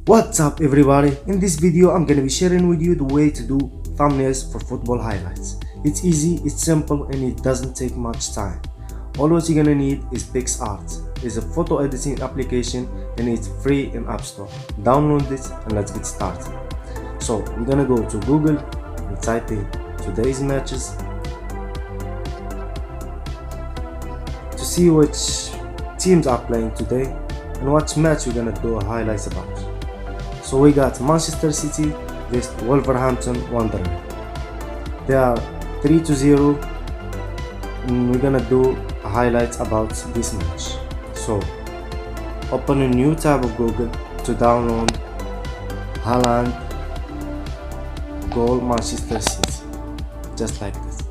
What's up everybody? In this video I'm gonna be sharing with you the way to do thumbnails for football highlights. It's easy, it's simple, and it doesn't take much time. All what you're gonna need is PicsArt. It's a photo editing application and it's free in App Store. Download it and let's get started. So we're gonna go to Google and type in today's matches to see which teams are playing today and what match we're gonna do highlights about. So we got Manchester City vs Wolverhampton Wanderers. They are 3-0 and we're gonna do highlights about this match. So open a new tab of Google to download Haaland goal Manchester City, just like this.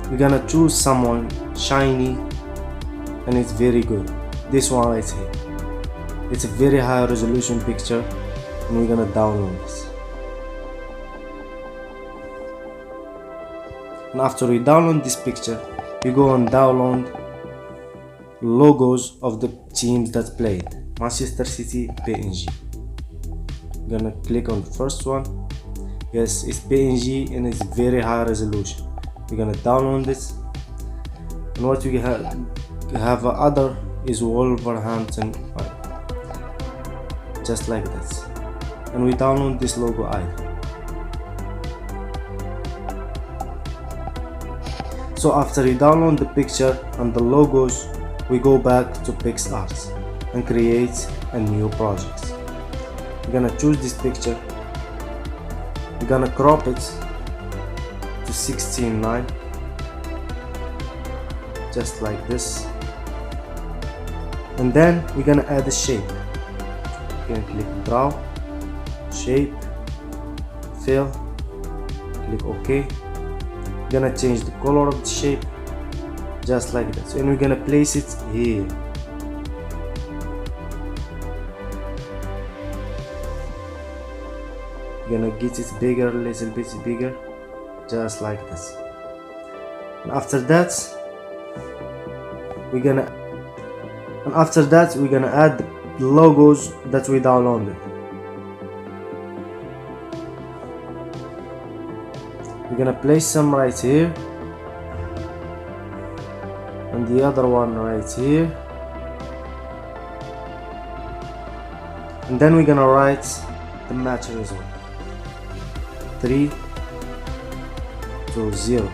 We're gonna choose someone shiny and it's very good. This one right here. It's a very high resolution picture and we're gonna download this. And after we download this picture, you go and download logos of the teams that played. Manchester City PNG. I'm gonna click on the first one. Yes, it's PNG and it's very high resolution. We're gonna download this. And what we have other is Wolverhampton, just like this. And we download this logo either. So after you download the picture and the logos, we go back to PicsArt and create a new project. We're gonna choose this picture. We're gonna crop it to 16:9, just like this. And then we're gonna add a shape. You can click draw, shape, fill, click OK. Gonna change the color of the shape just like that, and we're gonna place it here. Gonna get it bigger, a little bit bigger, just like this. And after that we're gonna add the logos that we downloaded. We're gonna place some right here and the other one right here, and then we're gonna write the match result 3-0.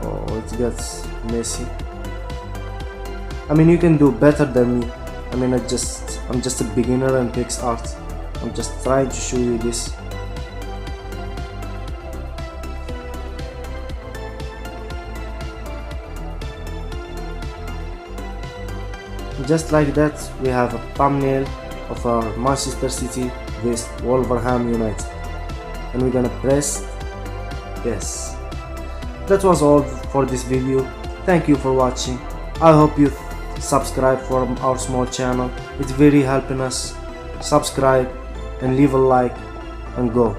Oh, it gets messy. I mean, you can do better than me. I mean, I'm just a beginner in PicsArt. I'm just trying to show you this. Just like that, we have a thumbnail of our Manchester City vs Wolverhampton United, and we're gonna press yes. That was all for this video. Thank you for watching. I hope you subscribe for our small channel. It's very helping us. Subscribe and leave a like and go.